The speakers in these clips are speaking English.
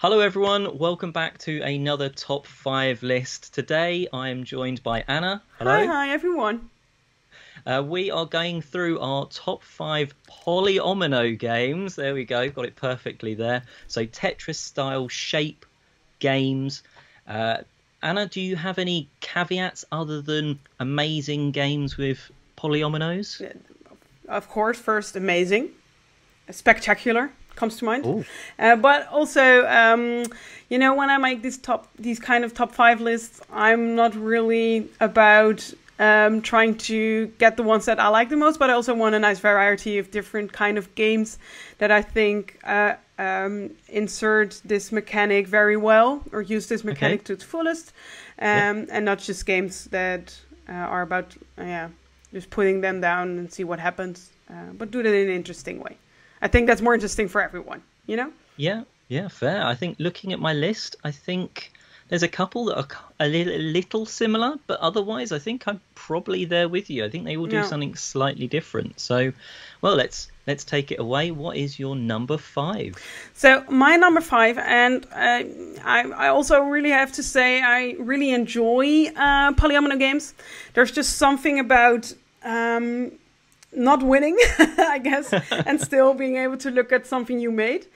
Hello, everyone. Welcome back to another top five list. Today, I am joined by Anna. Hi, Hello. hi, everyone. We are going through our top five polyomino games. There we go. Got it perfectly there. So Tetris style shape games. Uh, Anna, do you have any caveats other than amazing games with polyominoes? Of course, first, amazing, spectacular comes to mind. Oh, But also, when I make these kind of top five lists, I'm not really about trying to get the ones that I like the most, but I also want a nice variety of different kind of games that I think insert this mechanic very well or use this mechanic okay. to its fullest, Yeah. and not just games that are about just putting them down and see what happens, but do it in an interesting way. I think that's more interesting for everyone, you know? Yeah, yeah, fair. I think looking at my list, I think there's a couple that are a little similar, but otherwise, I think I'm probably there with you. I think they all do No. something slightly different. So, well, let's take it away. What is your number five? So my number five, and I also really have to say I really enjoy polyomino games. There's just something about not winning, I guess, and still being able to look at something you made.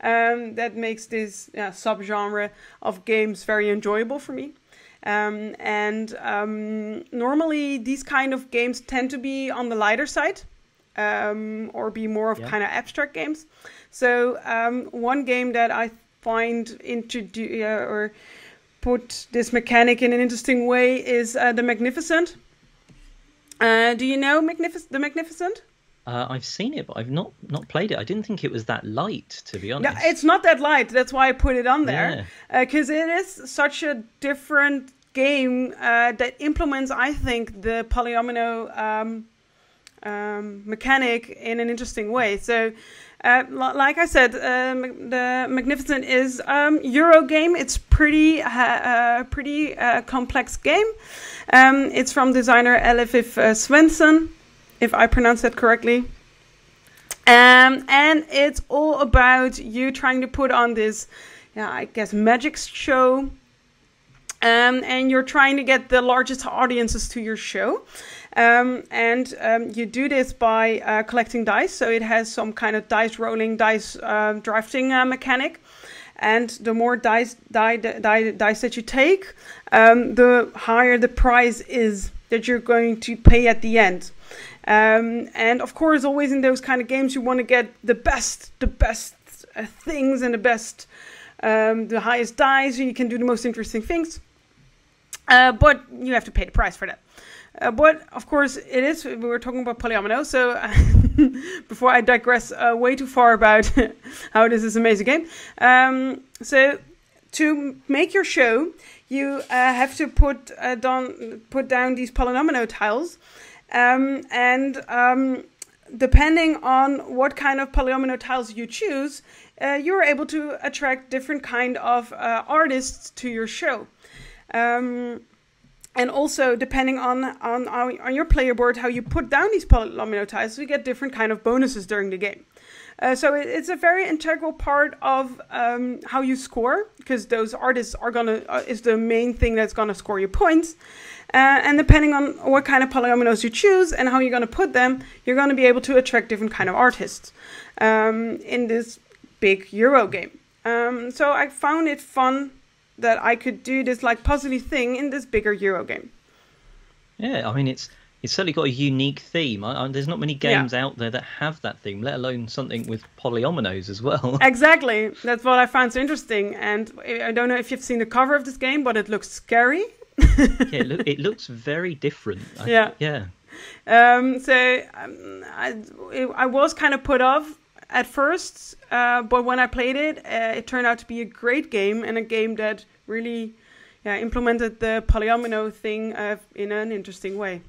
That makes this subgenre of games very enjoyable for me. And normally these kind of games tend to be on the lighter side, or be more of Yeah. kind of abstract games. So one game that I find or put this mechanic in an interesting way is The Magnificent. Do you know The Magnificent? I've seen it, but I've not played it. I didn't think it was that light, to be Yeah, honest. it's not that light. That's why I put it on there, Yeah. because it is such a different game that implements, I think, the polyomino mechanic in an interesting way. So, like I said, the Magnificent is Euro game. It's pretty complex game. It's from designer Elif Svensson, if I pronounce that correctly. And it's all about you trying to put on this, I guess, magic show. And you're trying to get the largest audiences to your show. And you do this by collecting dice. So it has some kind of dice rolling, dice drafting mechanic. And the more dice that you take, the higher the prize is that you're going to pay at the end. And of course, always in those kind of games, you want to get the best things and the highest dice, so you can do the most interesting things. But you have to pay the price for that. But of course, we were talking about polyomino, so before I digress way too far about how this is an amazing game. So to make your show, you have to put down these polyomino tiles. And depending on what kind of polyomino tiles you choose, you're able to attract different kind of artists to your show. And also, depending on your player board, how you put down these polyomino tiles, you get different kind of bonuses during the game. So it's a very integral part of how you score, because those artists is the main thing that's gonna score you points. And depending on what kind of polyominoes you choose and how you're gonna put them, you're gonna be able to attract different kind of artists in this big Euro game. So I found it fun that I could do this like puzzly thing in this bigger Euro game. Yeah, I mean it's certainly got a unique theme. There's not many games out there that have that theme, let alone something with polyominoes as well. Exactly, that's what I found so interesting. And I don't know if you've seen the cover of this game, but it looks scary. Yeah, it looks very different. Yeah. Yeah. I was kind of put off at first, but when I played it, it turned out to be a great game, and a game that really implemented the polyomino thing in an interesting way.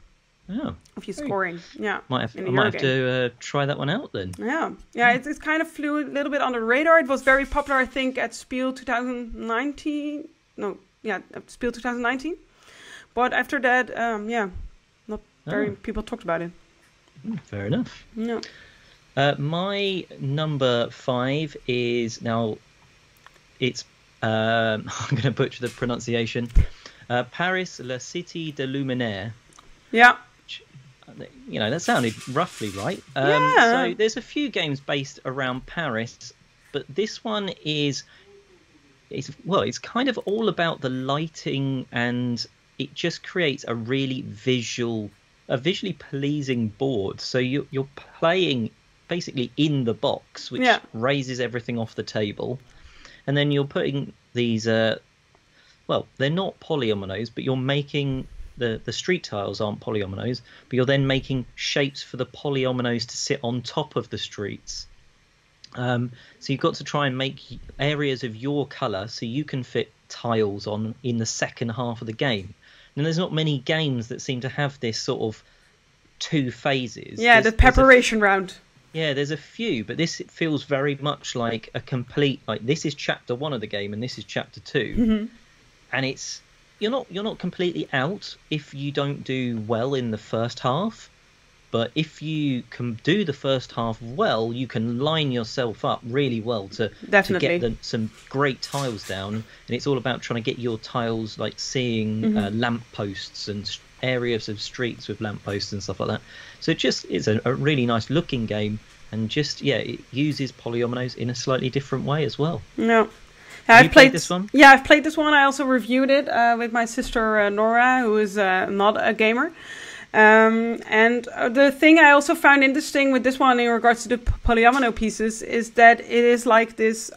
Oh, Of you scoring, might have, in I a might Euro have game. to try that one out then. Yeah. It's kind of flew a little bit under the radar. It was very popular, I think, at Spiel 2019. Spiel 2019. But after that, not very people talked about it. Fair enough. No. My number five is now. it's I'm going to butcher the pronunciation. Paris, la Cité de Luminaire. Yeah. You know, that sounded roughly right. Yeah. So there's a few games based around Paris, but this one it's kind of all about the lighting, and it just creates a visually pleasing board. So you're playing basically in the box, which raises everything off the table, and then you're putting these they're not polyominoes, but you're making the street tiles aren't polyominoes, but you're then making shapes for the polyominoes to sit on top of the streets. So you've got to try and make areas of your colour so you can fit tiles on in the second half of the game. And there's not many games that seem to have this sort of two phases. Yeah, the preparation round. Yeah, there's a few, but this feels very much like a complete, like this is chapter 1 of the game and this is chapter 2. Mm-hmm. And it's you're not completely out if you don't do well in the first half. But if you can do the first half well, you can line yourself up really well to get some great tiles down. And it's all about trying to get your tiles, like seeing lamp posts and areas of streets with lamp posts and stuff like that. So it's a really nice looking game, and it uses polyominoes in a slightly different way as well. No. Have you played this one? Yeah, I've played this one. I also reviewed it with my sister Nora, who is not a gamer. And the thing I also found interesting with this one in regards to the polyomino pieces is that it is like this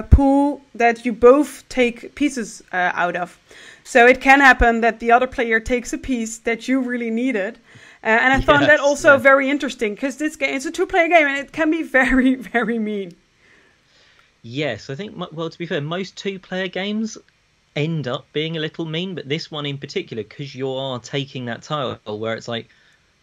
pool that you both take pieces out of. So it can happen that the other player takes a piece that you really needed. And I found that also very interesting, because this game, it's a 2-player game and it can be very, very mean. Yes, I think, well, to be fair, most 2-player games end up being a little mean, but this one in particular, because you are taking that tile where it's like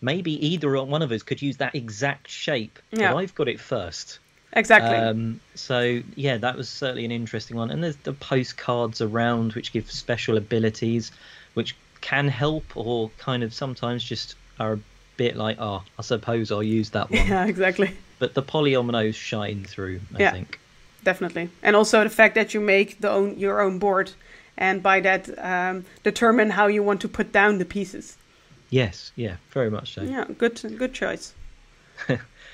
maybe either one of us could use that exact shape, but I've got it first. Exactly. So yeah, that was certainly an interesting one. And there's the postcards around which give special abilities, which can help or kind of sometimes just are a bit like, I suppose I'll use that one. Yeah, exactly. But the polyominoes shine through, I think. Definitely. And also the fact that you make your own board, and by that determine how you want to put down the pieces. Yes, yeah, very much so. Yeah, good choice.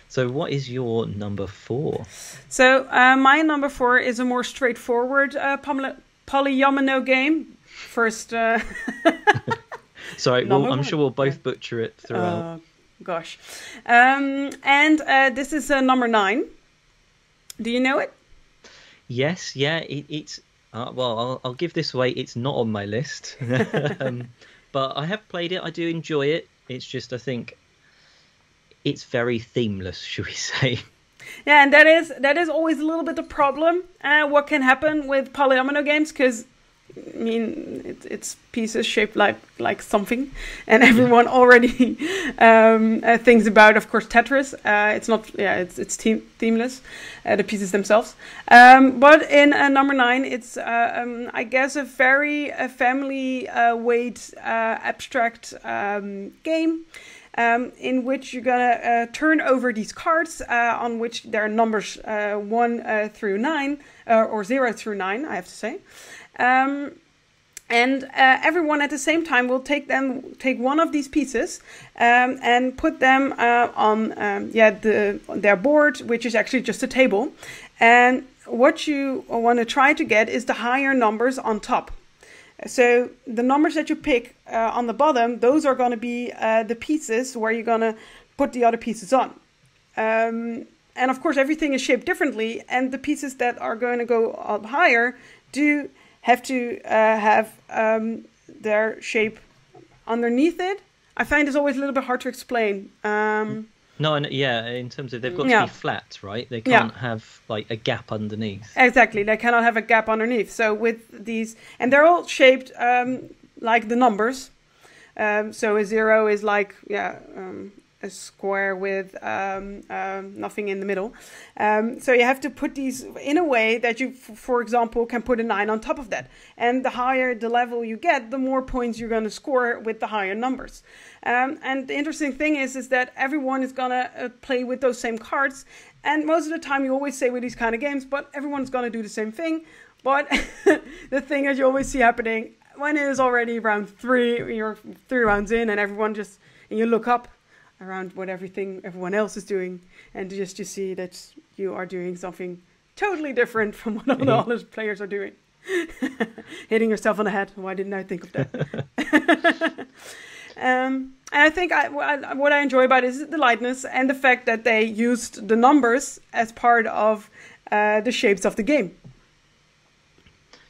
So what is your number 4? So my number 4 is a more straightforward polyomino game. First... Sorry, I'm sure we'll both butcher it throughout. Gosh. And this is number 9. Do you know it? Yes, yeah, it's... I'll give this away. It's not on my list. But I have played it. I do enjoy it. It's just, I think, it's very themeless, should we say. Yeah, and that is always a little bit the problem. What can happen with polyomino games, because I mean, it's pieces shaped like something, and everyone already thinks about, of course, Tetris. It's not, it's themeless, the pieces themselves. But in number 9, it's I guess a very family weight abstract game. In which you're gonna turn over these cards on which there are numbers 1 through 9, or 0 through 9, I have to say. And everyone at the same time will take one of these pieces and put them on their board, which is actually just a table. And what you want to try to get is the higher numbers on top. So the numbers that you pick on the bottom, those are going to be the pieces where you're going to put the other pieces on. And of course, everything is shaped differently, and the pieces that are going to go up higher do have to have their shape underneath it. I find it's always a little bit hard to explain. In terms of they've got to be flat, right? They can't have like a gap underneath. Exactly, they cannot have a gap underneath. So with these, and they're all shaped like the numbers. So a 0 is like a a square with nothing in the middle. So you have to put these in a way that you, for example, can put a 9 on top of that. And the higher the level you get, the more points you're going to score with the higher numbers. And the interesting thing is that everyone is going to play with those same cards. And most of the time you always say with these kind of games, but everyone's going to do the same thing. But the thing that you always see happening when it is already round 3, you're 3 rounds in, and and you look up around what everyone else is doing, and you see that you are doing something totally different from what all the other players are doing. Hitting yourself on the head. Why didn't I think of that? And I think what I enjoy about it is the lightness and the fact that they used the numbers as part of the shapes of the game.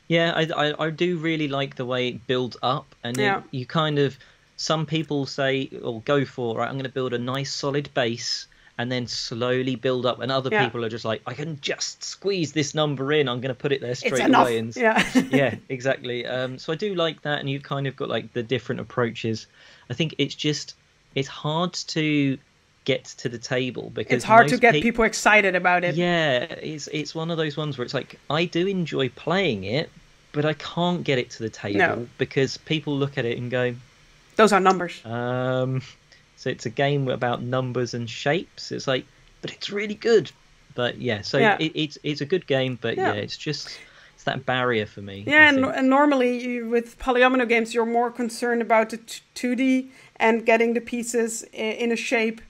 Yeah, I do really like the way it builds up, and you kind of, some people say, or go for, right, I'm going to build a nice solid base and then slowly build up, and other people are just like, I can just squeeze this number in, I'm going to put it there straight away. And yeah, exactly. So I do like that, and you've kind of got like the different approaches. I think it's hard to get to the table because it's hard to get people excited about it. Yeah, it's one of those ones where it's like, I do enjoy playing it, but I can't get it to the table because people look at it and go, those are numbers. So it's a game about numbers and shapes. It's like, but it's really good. But yeah, so it's a good game, but it's that barrier for me. Yeah, and normally with polyomino games, you're more concerned about the 2D and getting the pieces in a shape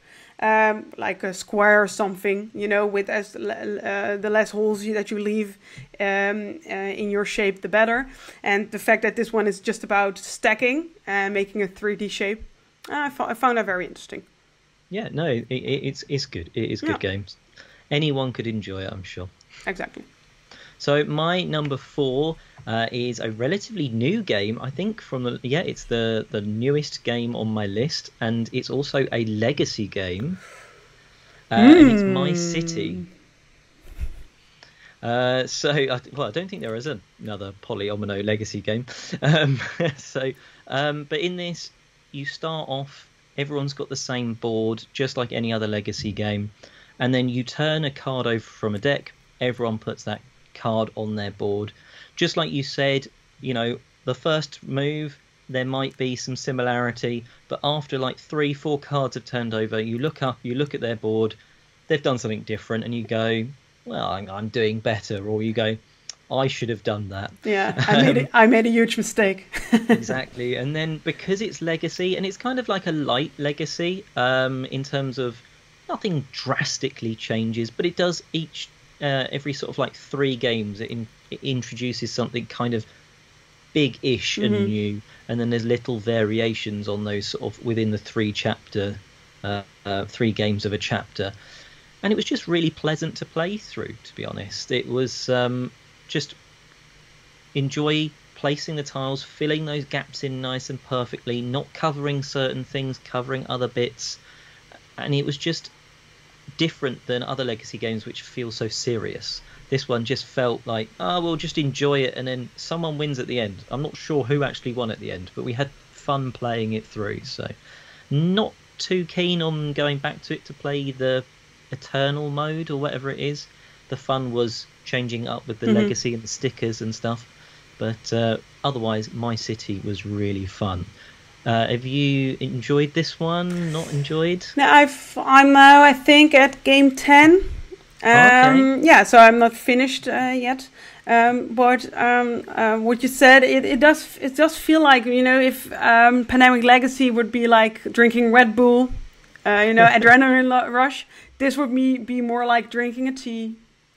like a square or something, with the less holes that you leave in your shape, the better. And the fact that this one is just about stacking and making a 3D shape, I found that very interesting. Yeah, no, it's good. It is good games. Anyone could enjoy it, I'm sure. Exactly. So my number 4 is a relatively new game. I think it's the newest game on my list, and it's also a legacy game. And it's My City. I don't think there is another polyomino legacy game. But in this, you start off. Everyone's got the same board, just like any other legacy game, and then you turn a card over from a deck. Everyone puts that card on their board, just like you said. The first move, there might be some similarity, but after like 3-4 cards have turned over, you look up, you look at their board, they've done something different, and you go, well, I'm doing better, or you go, I should have done that. I made a huge mistake. Exactly. And then because it's legacy, and it's kind of like a light legacy in terms of nothing drastically changes, but it does every sort of like 3 games, it introduces something kind of big-ish and new, and then there's little variations on those sort of within the 3 games of a chapter, and it was just really pleasant to play through, to be honest. It was just enjoy placing the tiles, filling those gaps in nice and perfectly, not covering certain things, covering other bits, and it was just different than other legacy games which feel so serious. This one just felt like, we'll just enjoy it, and then someone wins at the end. I'm not sure who actually won at the end, but we had fun playing it through. So not too keen on going back to it to play the Eternal mode or whatever it is. The fun was changing up with the legacy and the stickers and stuff, but otherwise My City was really fun. Have you enjoyed this one? Not enjoyed? No, I'm now, I think, at game 10. Okay. Yeah, so I'm not finished yet. But what you said, it does feel like, if Pandemic Legacy would be like drinking Red Bull, adrenaline rush, this would be more like drinking a tea,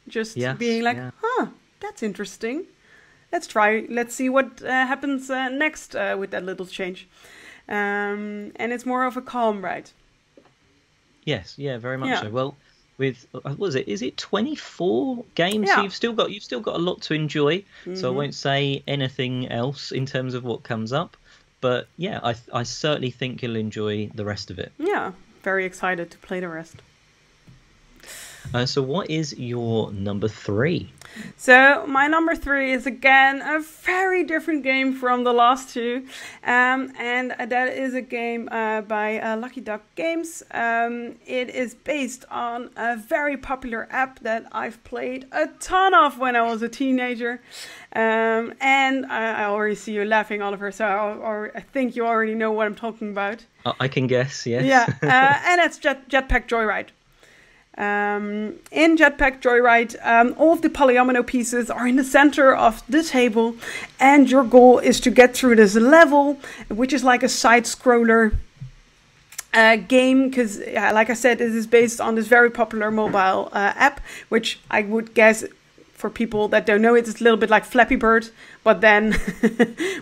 just being like, that's interesting. Let's see what happens next with that little change. And it's more of a calm ride. Yes, yeah, very much so. Well, with is it 24 games? So you've still got a lot to enjoy. So I won't say anything else in terms of what comes up, but yeah, I certainly think you'll enjoy the rest of it. Yeah, very excited to play the rest. So what is your number 3? So my number 3 is again a very different game from the last two, and that is a game by Lucky Duck Games. It is based on a very popular app that I've played a ton of when I was a teenager, and I already see you laughing, Oliver. So I think you already know what I'm talking about. I can guess, yes. Yeah, and it's Jetpack Joyride. In Jetpack Joyride, all of the polyomino pieces are in the center of the table, and your goal is to get through this level, which is like a side-scroller game, because, like I said, it is based on this very popular mobile app, which I would guess, for people that don't know, it's a little bit like Flappy Bird, but then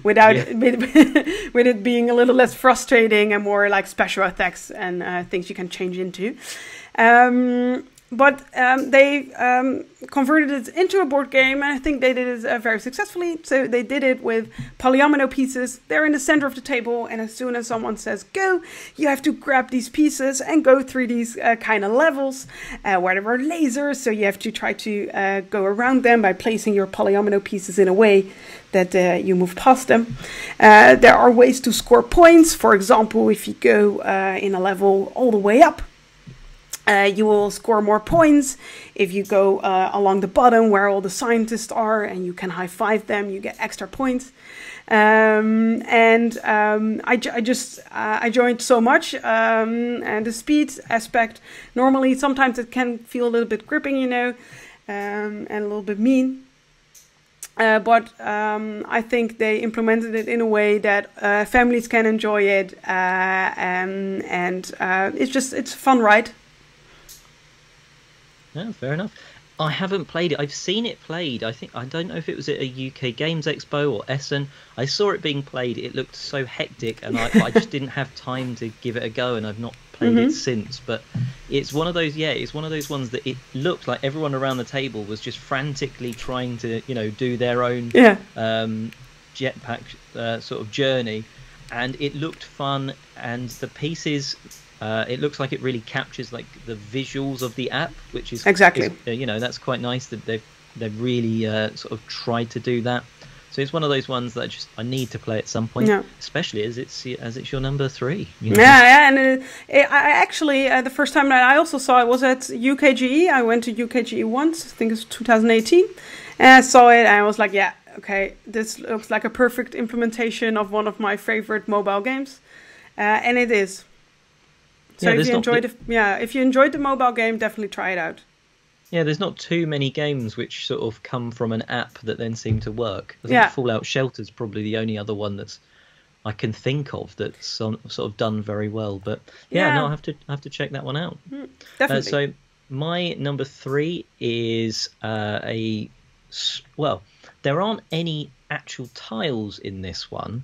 without with it being a little less frustrating and more like special effects and things you can change into. But they converted it into a board game, and I think they did it very successfully. So they did it with polyomino pieces. They're in the center of the table, and as soon as someone says go, you have to grab these pieces and go through these kind of levels where there are lasers. So you have to try to go around them by placing your polyomino pieces in a way that you move past them. There are ways to score points. For example, if you go in a level all the way up, you will score more points. If you go along the bottom where all the scientists are and you can high-five them, you get extra points. I joined so much, and the speed aspect, normally sometimes it can feel a little bit gripping, you know, and a little bit mean. But I think they implemented it in a way that families can enjoy it, and it's a fun ride. No, fair enough. I haven't played it. I've seen it played. I don't know if it was at a UK Games Expo or Essen. I saw it being played. It looked so hectic, and I just didn't have time to give it a go, and I've not played it since. But it's one of those, it's one of those ones that it looked like everyone around the table was just frantically trying to, do their own jetpack sort of journey, and it looked fun, and the pieces. It looks like it really captures like the visuals of the app, which is exactly that's quite nice that they've really sort of tried to do that. So it's one of those ones that I need to play at some point, especially as it's your number 3. And I actually the first time that I also saw it was at UKGE. I went to UKGE once, I think it's 2018, and I saw it and I was like, yeah, okay, this looks like a perfect implementation of one of my favorite mobile games, and it is. So if you enjoyed the mobile game, definitely try it out. Yeah, there's not too many games which sort of come from an app that then seem to work. I think Fallout Shelter is probably the only other one that's I can think of that's sort of done very well. But no, I have to check that one out. Definitely. So my number 3 is there aren't any actual tiles in this one,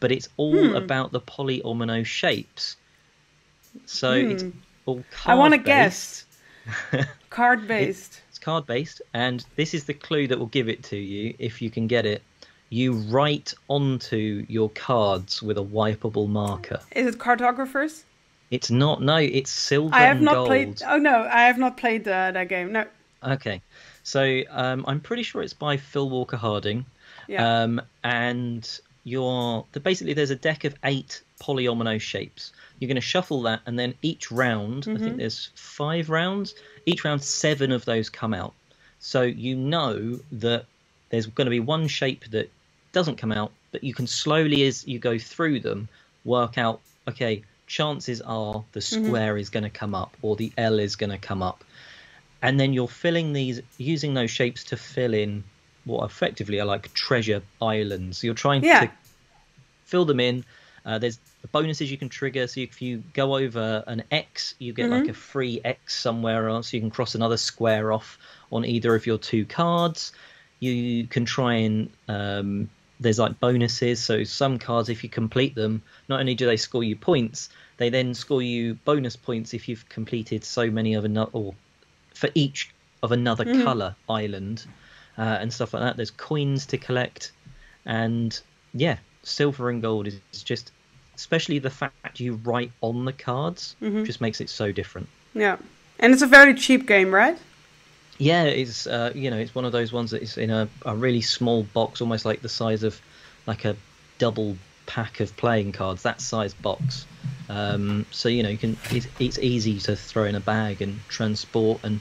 but it's all about the polyomino shapes. So it's all card-based. I want to guess. Card-based. It's card-based, and this is the clue that will give it to you if you can get it. You write onto your cards with a wipeable marker. Is it Cartographers? It's not. No, it's Silver I have and not Gold. played. Oh no, I have not played that game. No. Okay, so I'm pretty sure it's by Phil Walker Harding. Yeah. And basically there's a deck of 8 polyomino shapes. You're going to shuffle that, and then each round, I think there's 5 rounds, each round 7 of those come out. So you know that there's going to be one shape that doesn't come out, but you can slowly, as you go through them, work out, okay, chances are the square is going to come up, or the L is going to come up. And then you're using those shapes to fill in what effectively are like treasure islands. You're trying to fill them in. There's bonuses you can trigger, so if you go over an X, you get like a free X somewhere else. You can cross another square off on either of your 2 cards. You can try and there's like bonuses, so some cards, if you complete them, not only do they score you points, they then score you bonus points if you've completed so many of another, or for each of another color island, and stuff like that. There's coins to collect, and Silver and Gold is just, especially the fact you write on the cards, just makes it so different. Yeah, And it's a very cheap game, right? Yeah, it's it's one of those ones that is in a really small box, almost like the size of like a double pack of playing cards. That size box. So you can it's easy to throw in a bag and transport, and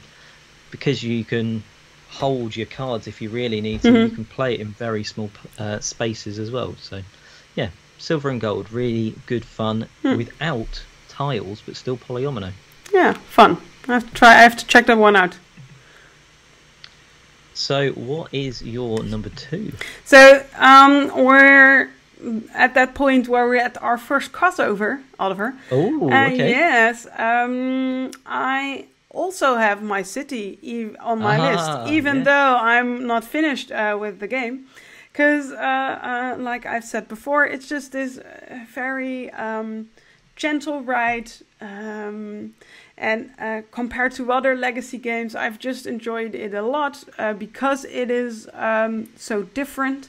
because you can hold your cards if you really need to, you can play it in very small spaces as well. So yeah, Silver and Gold, really good fun without tiles, but still polyomino. Yeah, fun. I have to check that one out. So what is your number 2? So we're at that point where we're at our first crossover, Oliver. Oh, okay. Yes. I also have my city on my list, even though I'm not finished with the game. Because, like I've said before, it's just this very gentle ride. And compared to other Legacy games, I've just enjoyed it a lot because it is so different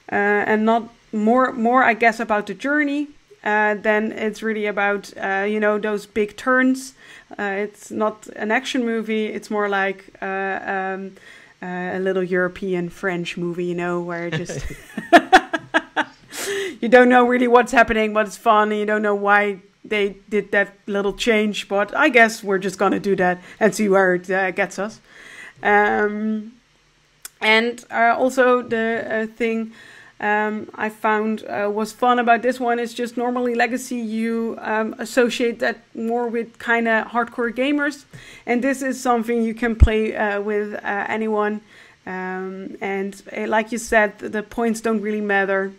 and not more, I guess, about the journey than it's really about, those big turns. It's not an action movie. It's more like a little European French movie, where just you don't know really what's happening, but it's fun. And you don't know why they did that little change, but I guess we're just gonna do that and see where it gets us. And also the thing I found was fun about this one is just normally Legacy you associate that more with kind of hardcore gamers, and this is something you can play with anyone. And like you said, the points don't really matter,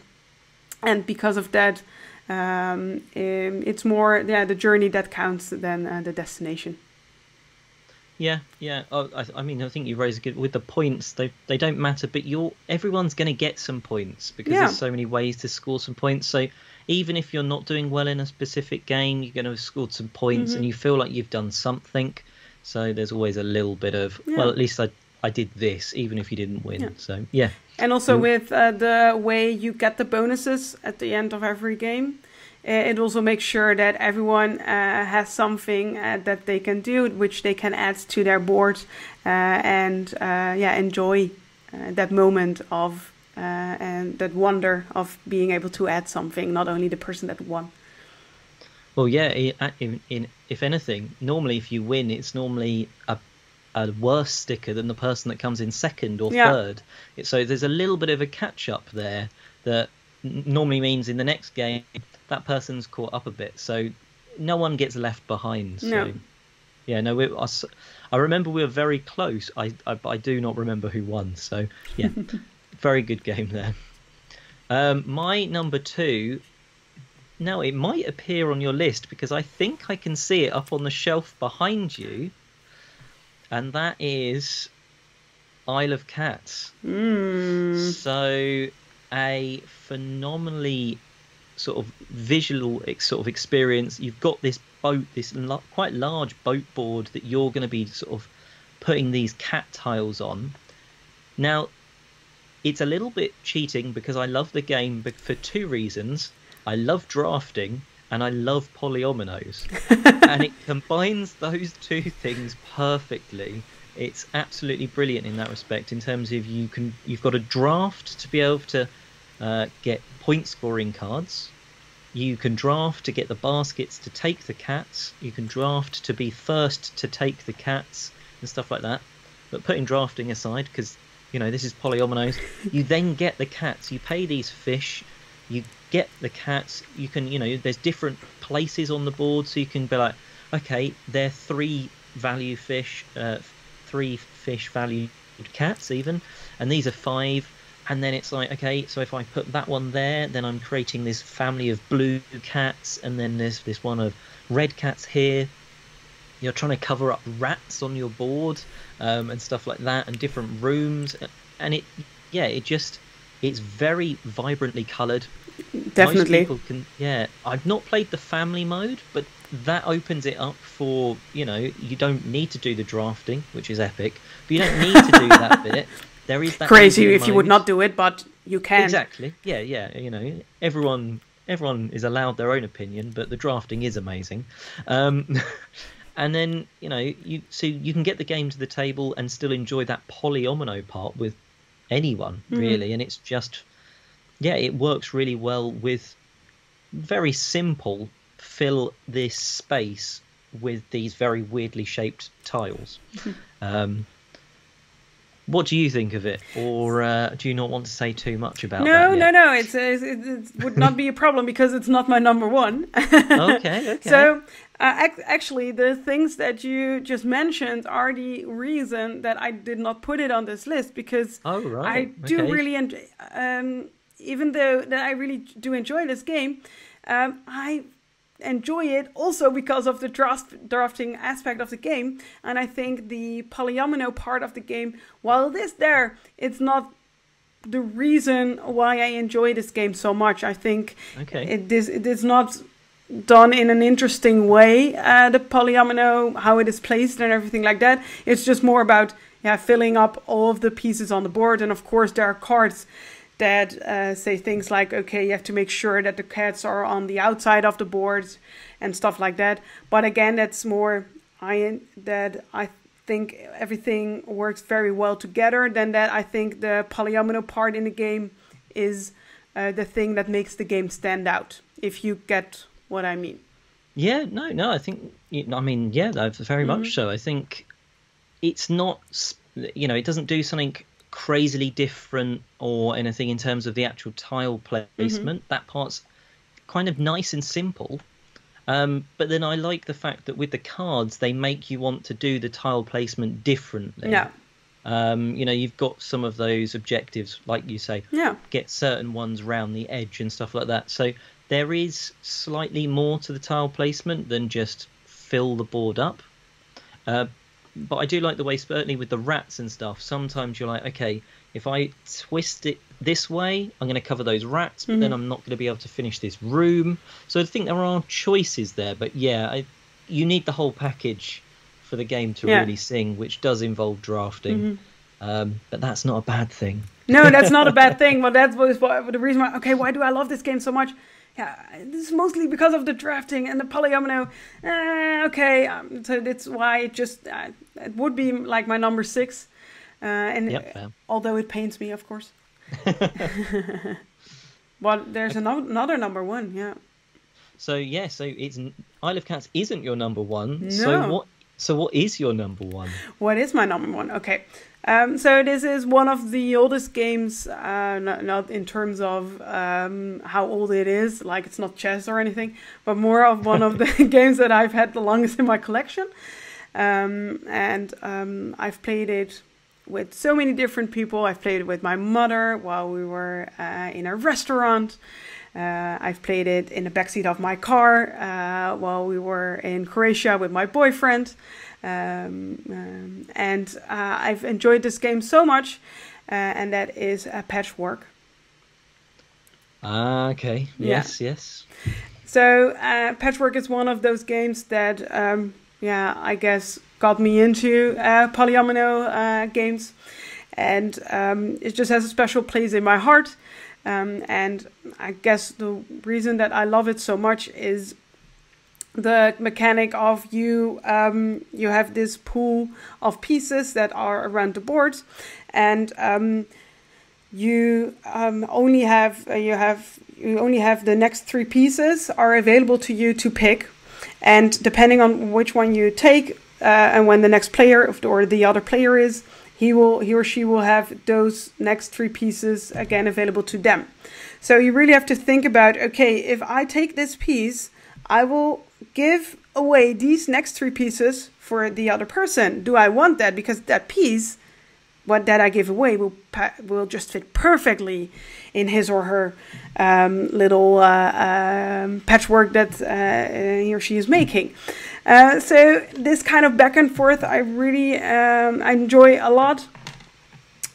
and because of that, it's more the journey that counts than the destination. Yeah. I mean, I think you raised a good with the points. They don't matter, but everyone's going to get some points because there's so many ways to score some points. So even if you're not doing well in a specific game, you're going to have scored some points, and you feel like you've done something. So there's always a little bit of well, at least I did this, even if you didn't win. Yeah. So yeah. And also with the way you get the bonuses at the end of every game, it also makes sure that everyone has something that they can do, which they can add to their board and enjoy that moment of and that wonder of being able to add something, not only the person that won. Well, yeah, if anything, normally if you win, it's normally a worse sticker than the person that comes in second or third. So there's a little bit of a catch-up there that normally means in the next game that person's caught up a bit, so no one gets left behind. So yeah, no, I remember we were very close. I do not remember who won. So yeah, very good game there. My number 2. Now it might appear on your list because I think I can see it up on the shelf behind you, and that is Isle of Cats. So a phenomenally sort of visual sort of experience. You've got this boat, this quite large boat board that you're going to be sort of putting these cat tiles on. Now, it's a little bit cheating because I love the game for 2 reasons. I love drafting and I love polyominoes. And it combines those 2 things perfectly. It's absolutely brilliant in that respect, in terms of you've got a draft to be able to get point scoring cards. You can draft to get the baskets to take the cats. You can draft to be first to take the cats and stuff like that. But putting drafting aside, because this is polyominoes, you then get the cats. You pay these fish, you get the cats. You can there's different places on the board, so you can be like, okay, they're 3 value fish, 3 fish valued cats even, and these are 5. And then it's like, okay, so if I put that one there, then I'm creating this family of blue cats, and then there's this one of red cats here. You're trying to cover up rats on your board and stuff like that, and different rooms. And it's very vibrantly coloured. Definitely. Most people can, I've not played the family mode, but that opens it up for, you don't need to do the drafting, which is epic, but you don't need to do that bit. There is that crazy if you would not do it, but you can. Exactly. Yeah. Everyone is allowed their own opinion, but the drafting is amazing. And then, you can get the game to the table and still enjoy that polyomino part with anyone, really. And it's just, it works really well with very simple fill this space with these very weirdly shaped tiles. What do you think of it, or do you not want to say too much about that yet? No. It would not be a problem because it's not my number one. Okay. So actually, the things that you just mentioned are the reason that I did not put it on this list, because I do really enjoy, even though that I really do enjoy this game, I enjoy it also because of the drafting aspect of the game. And I think the polyomino part of the game, while it is there, it's not the reason why I enjoy this game so much. I think it is not done in an interesting way, the polyomino, how it is placed and everything like that. It's just more about filling up all of the pieces on the board. And of course there are cards that say things like, okay, you have to make sure that the cats are on the outside of the board and stuff like that. But again, that's more I think everything works very well together. Than that, I think the polyomino part in the game is the thing that makes the game stand out, if you get what I mean. Yeah, no, I think, very much so. I think it's not, it doesn't do something crazily different or anything in terms of the actual tile placement. That part's kind of nice and simple, but then I like the fact that with the cards they make you want to do the tile placement differently. You've got some of those objectives, like you say, get certain ones round the edge and stuff like that, so there is slightly more to the tile placement than just fill the board up. But I do like the way, certainly with the rats and stuff, sometimes you're like, okay, if I twist it this way, I'm going to cover those rats, but then I'm not going to be able to finish this room. So I think there are choices there, but you need the whole package for the game to really sing, which does involve drafting. But that's not a bad thing. No, that's not a bad thing. Well, that was the reason why, why do I love this game so much? This is mostly because of the drafting and the polyomino. So that's why it would be like my number 6. Although it pains me, of course. Well, there's another number 1, So it's Isle of Cats isn't your number 1. No. So what is your number 1? What is my number 1? Okay. So this is one of the oldest games, not in terms of how old it is, like it's not chess or anything, but more of one of the games that I've had the longest in my collection. I've played it with so many different people. I've played it with my mother while we were in a restaurant. I've played it in the backseat of my car while we were in Croatia with my boyfriend. I've enjoyed this game so much, and that is Patchwork. Okay. Yes. So Patchwork is one of those games that, I guess got me into polyomino games, and it just has a special place in my heart. And I guess the reason that I love it so much is the mechanic of you have this pool of pieces that are around the board, and you only have the next 3 pieces are available to you to pick, and depending on which one you take, and when the next player or the other player is, he or she will have those next 3 pieces again available to them. So you really have to think about, okay, if I take this piece, I will give away these next 3 pieces for the other person. Do I want that? Because that piece, that I give away, will just fit perfectly in his or her little patchwork that he or she is making. So this kind of back and forth, I really I enjoy a lot.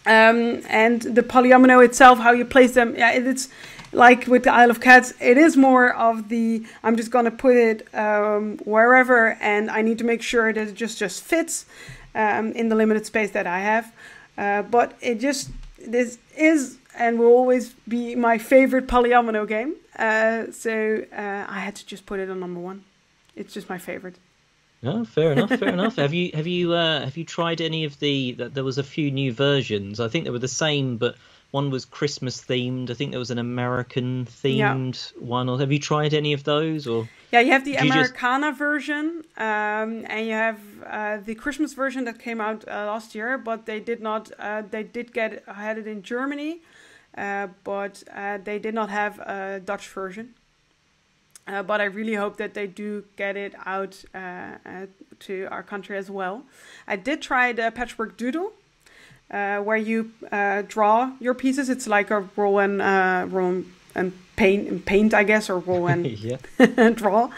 And the polyomino itself, how you place them, it's like with the Isle of Cats, it is more of the, I'm just going to put it wherever, and I need to make sure that it just fits in the limited space that I have. But this is and will always be my favorite polyomino game. So I had to just put it on number 1. It's just my favorite. No, fair enough, fair enough. Have you tried any of there was a few new versions. I think they were the same, but one was Christmas themed. I think there was an American Yeah. themed one. Or have you tried any of those, or Yeah, you have the do you just Americana version, and you have the Christmas version that came out last year, but they did not. They did get had it in Germany, but they did not have a Dutch version. But I really hope that they do get it out to our country as well. I did try the Patchwork Doodle, where you draw your pieces. It's like a roll and paint, I guess, or roll and yeah? draw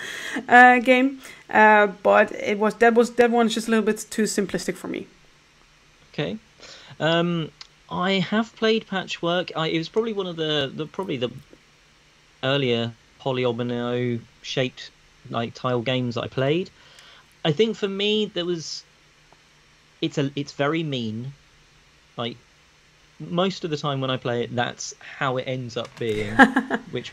game. But that one's just a little bit too simplistic for me. Okay. I have played Patchwork. It was probably one of the earlier polyomino shaped like tile games that I played. I think for me it's very mean. Like most of the time when I play it, that's how it ends up being, which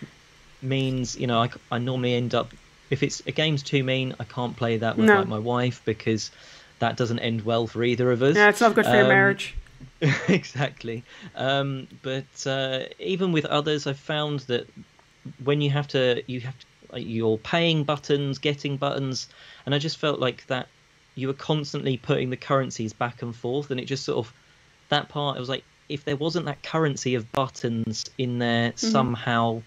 means I normally end up, if it's a game's too mean, I can't play that with like my wife, because that doesn't end well for either of us. Yeah, it's not good for your marriage. Exactly. But even with others, I've found that when you're paying buttons, getting buttons, and I just felt like that you were constantly putting the currencies back and forth, and it just sort of, that part, I was like, if there wasn't that currency of buttons in there, somehow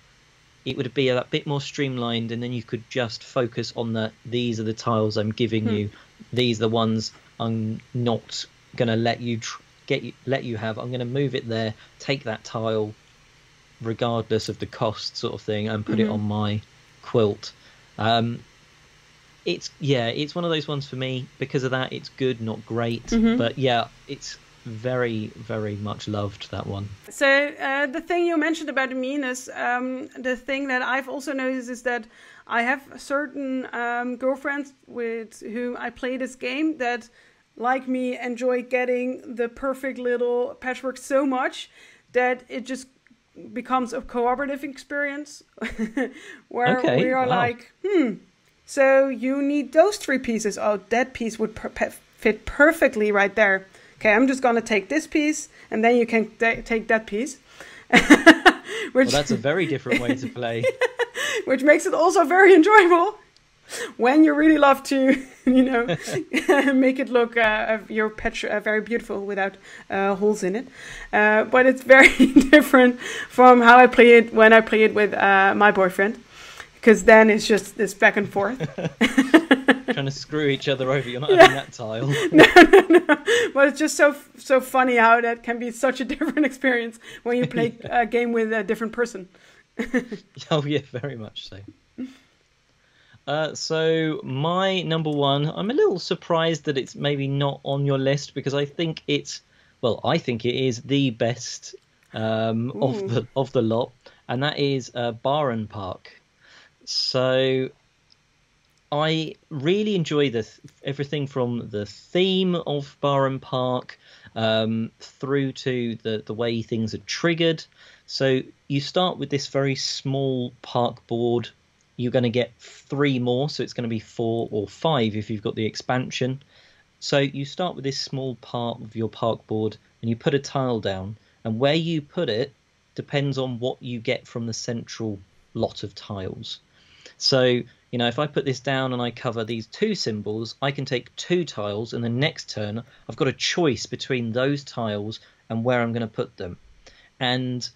it would be a bit more streamlined, and then you could just focus on these are the tiles I'm giving you, these are the ones I'm not gonna let you have. I'm gonna move it there, take that tile regardless of the cost, sort of thing, and put it on my quilt. It's one of those ones for me. Because of that, it's good, not great, but yeah, it's very, very much loved, that one. So the thing you mentioned about the meanness, the thing that I've also noticed is that I have certain girlfriends with whom I play this game that, like me, enjoy getting the perfect little patchwork so much that it just becomes a cooperative experience where we are like, so you need those 3 pieces. Oh, that piece would fit perfectly right there. Okay, I'm just going to take this piece, and then you can take that piece. Well, that's a very different way to play. Which makes it also very enjoyable when you really love to, make it look your patch very beautiful without holes in it. But it's very different from how I play it when I play it with my boyfriend, because then it's just this back and forth. Trying to screw each other over. You're not having that tile. No. But it's just so funny how that can be such a different experience when you play a game with a different person. Oh yeah, very much so. So my number one, I'm a little surprised that it's maybe not on your list, because I think it is the best of the lot, and that is Baron Park. So I really enjoy everything from the theme of Baron Park through to the way things are triggered. So you start with this very small park board. You're going to get 3 more, so it's going to be 4 or 5 if you've got the expansion. So you start with this small part of your park board, and you put a tile down, and where you put it depends on what you get from the central lot of tiles. So, if I put this down and I cover these 2 symbols, I can take 2 tiles, and the next turn I've got a choice between those tiles and where I'm going to put them. And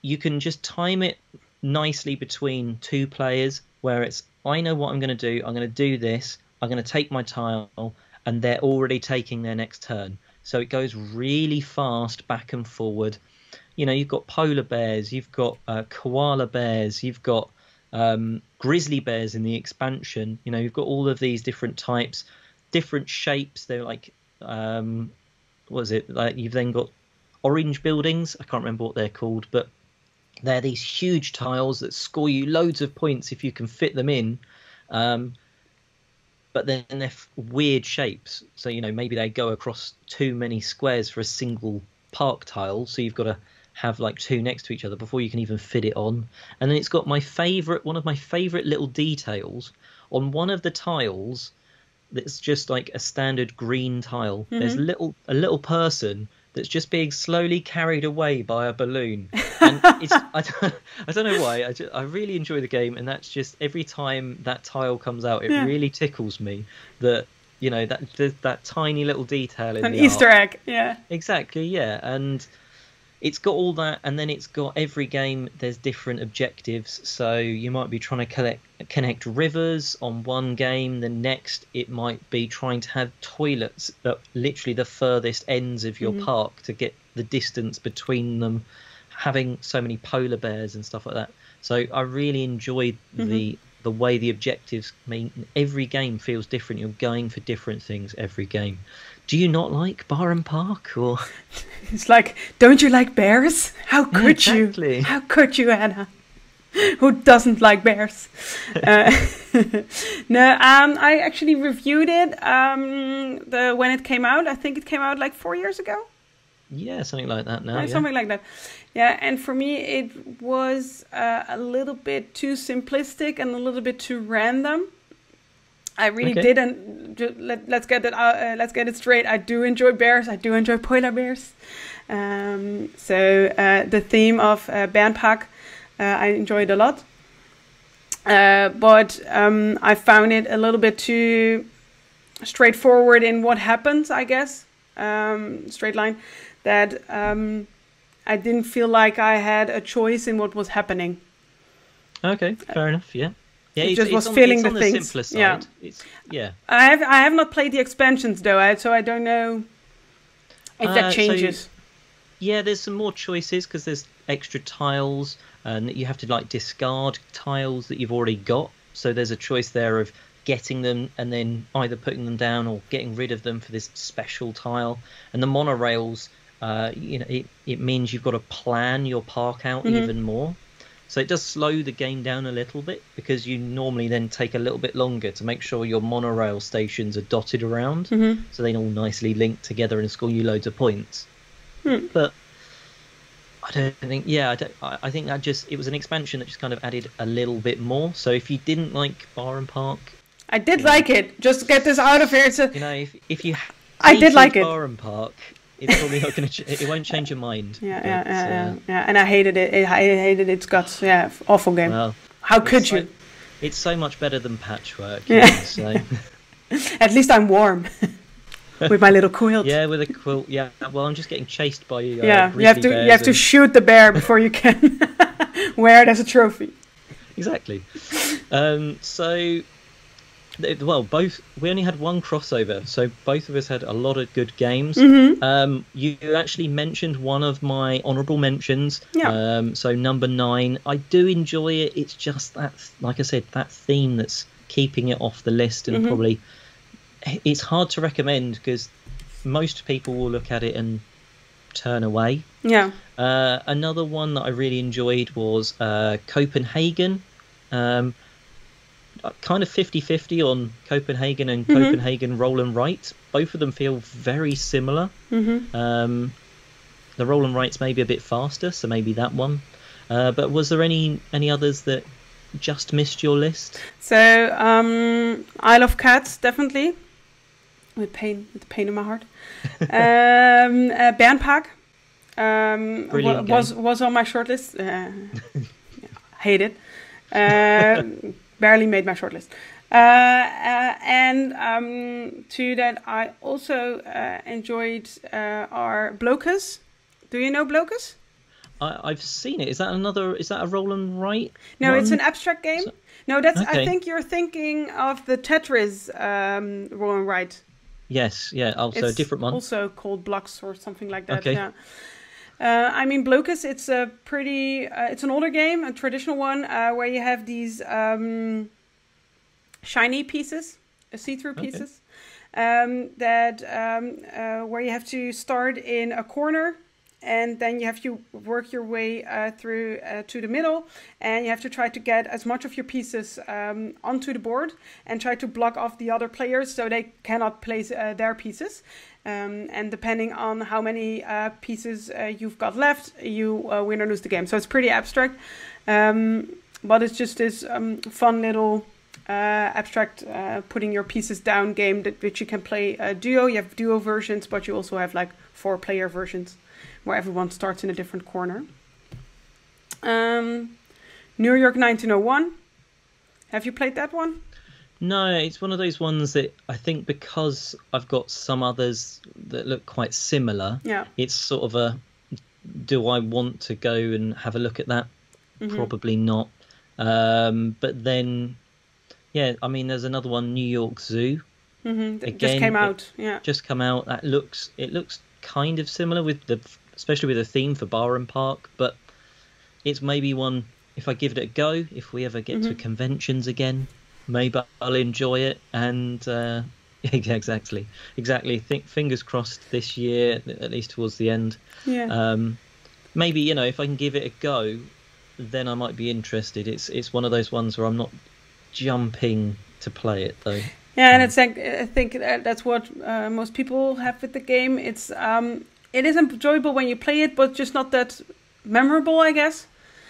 you can just time it nicely between 2 players, where it's, I know what I'm going to do, I'm going to do this, I'm going to take my tile, and they're already taking their next turn. So it goes really fast back and forward. You've got polar bears, you've got koala bears, you've got grizzly bears in the expansion. You've got all of these different types, different shapes. They're like, what is it? Like, you've then got orange buildings. I can't remember what they're called, but they're these huge tiles that score you loads of points if you can fit them in. But then they're weird shapes. So, maybe they go across too many squares for a single park tile. So you've got to have like 2 next to each other before you can even fit it on. And then it's got one of my favorite little details. On one of the tiles, that's just like a standard green tile. There's a little person that's just being slowly carried away by a balloon, and I don't know why. I really enjoy the game, and that's just every time that tile comes out, it really tickles me that that tiny little detail in an the Easter art. egg. Yeah, Exactly, yeah, and it's got all that, and then it's got every game. There's different objectives, so you might be trying to connect rivers on one game. The next, it might be trying to have toilets at literally the furthest ends of your park to get the distance between them. Having so many polar bears and stuff like that. So I really enjoyed the way the objectives mean. Every game feels different. You're going for different things every game. Do you not like Barham Park? Or it's like, don't you like bears? How could exactly. you? How could you, Anna? Who doesn't like bears? No, I actually reviewed it when it came out. I think it came out like 4 years ago. Yeah, something like that now. Something like that. Yeah, and for me, it was a little bit too simplistic and a little bit too random. I really didn't. Let's get it straight. I do enjoy bears. I do enjoy polar bears. So the theme of Bernpark, I enjoyed a lot. But I found it a little bit too straightforward in what happens, I guess. Straight line. That I didn't feel like I had a choice in what was happening. Okay, fair enough. Yeah. Yeah, it just was feeling the things. Simpler side. Yeah. I have not played the expansions though, so I don't know if that changes. Yeah, there's some more choices because there's extra tiles, and you have to like discard tiles that you've already got. So there's a choice there of getting them and then either putting them down or getting rid of them for this special tile. And the monorails, it means you've got to plan your park out even more. So it does slow the game down a little bit because you normally then take a little bit longer to make sure your monorail stations are dotted around, so they all nicely link together and score you loads of points. But I don't think, I think that it was an expansion that just kind of added a little bit more. So if you didn't like Barham Park, I did like it. Just get this out of here. It's if you I did like it. Barham Park, it's probably not going to. It won't change your mind. Yeah. And I hated it. I hated its guts. Yeah, awful game. Well, how could you? It's so much better than Patchwork. Yeah. So. At least I'm warm with my little quilt. Yeah, with a quilt. Yeah. Well, I'm just getting chased by you have to shoot the bear before you can wear it as a trophy. Exactly. So. Well, we only had one crossover, so both of us had a lot of good games. You actually mentioned one of my honourable mentions. So number 9, I do enjoy it. It's just that, like I said, that theme that's keeping it off the list, and probably it's hard to recommend because most people will look at it and turn away. Another one that I really enjoyed was Copenhagen. Kind of 50-50 on Copenhagen and Copenhagen Roll and Write. Both of them feel very similar. The Roll and Write's maybe a bit faster, so maybe that one. But was there any others that just missed your list? So Isle of Cats, definitely. With pain in my heart. Bernpark was on my shortlist. Hate it. Barely made my shortlist. And two that I also enjoyed are Blokus. Do you know Blokus? I've seen it. Is that a Roll and Write? No, it's an abstract game. I think you're thinking of the Tetris Roll and Write. Yes, yeah, also a different one. Also called Blocks or something like that. Okay. Yeah. I mean, Blokus, it's a pretty, it's an older game, a traditional one, where you have these shiny pieces, see-through pieces, where you have to start in a corner, and then you have to work your way through to the middle, and you have to try to get as much of your pieces onto the board and try to block off the other players so they cannot place their pieces. And depending on how many pieces you've got left, you win or lose the game. So it's pretty abstract, but it's just this fun little abstract putting your pieces down game which you can play duo. You have duo versions, but you also have like 4-player versions where everyone starts in a different corner. New York 1901. Have you played that one? No, it's one of those ones that I think because I've got some others that look quite similar, it's sort of a, do I want to go and have a look at that? Mm-hmm. Probably not. But then, yeah, I mean, there's another one, New York Zoo. Mm-hmm. Again, just came out. Just come out. It looks kind of similar especially with the theme for Bar and Park, but it's maybe one, if I give it a go, if we ever get to conventions again, maybe I'll enjoy it. And exactly. Fingers crossed this year, at least towards the end. Yeah. Maybe, you know, if I can give it a go, then I might be interested. It's one of those ones where I'm not jumping to play it though. Yeah, and it's like, I think that's what most people have with the game. It is enjoyable when you play it, but just not that memorable, I guess.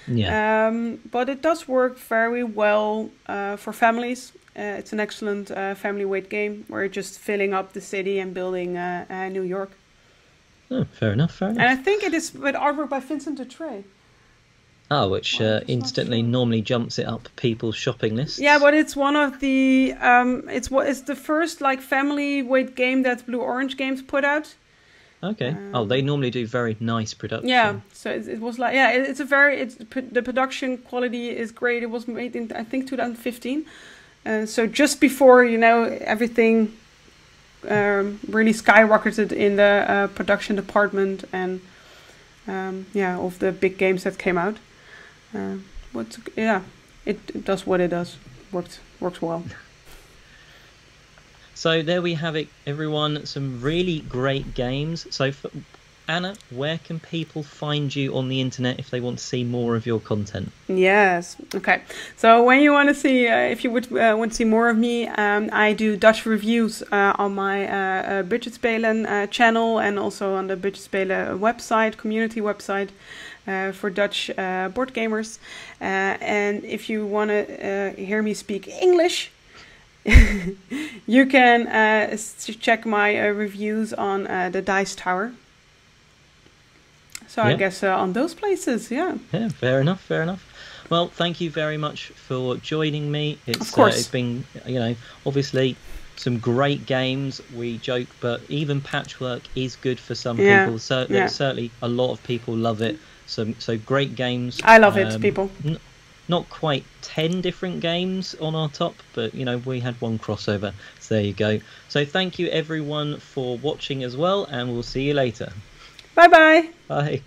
Yeah. But it does work very well for families. It's an excellent family weight game where you're just filling up the city and building New York. Oh, fair enough. And I think it is with artwork by Vincent Dutray. Oh, which instantly normally jumps it up people's shopping lists. Yeah, but it's one of the it's the first like family weight game that Blue Orange Games put out. Okay. They normally do very nice production. Yeah, so it was like the production quality is great. It was made in I think 2015, so just before everything really skyrocketed in the production department and of the big games that came out. It does what it does. Works well. So there we have it, everyone. Some really great games. So, Anna, where can people find you on the internet if they want to see more of your content? Yes. Okay. So when you want to see, if you would want to see more of me, I do Dutch reviews on my Budget Spelen channel and also on the Budget Spelen website, community website. For Dutch board gamers. And if you want to hear me speak English, you can check my reviews on the Dice Tower. So I guess on those places, Yeah, fair enough. Well, thank you very much for joining me. Of course. It's been, obviously some great games. We joke, but even Patchwork is good for some people. So certainly a lot of people love it. So great games. I love it, people. Not quite 10 different games on our top, but we had one crossover. So there you go. So thank you everyone for watching as well, and we'll see you later. Bye-bye. Bye.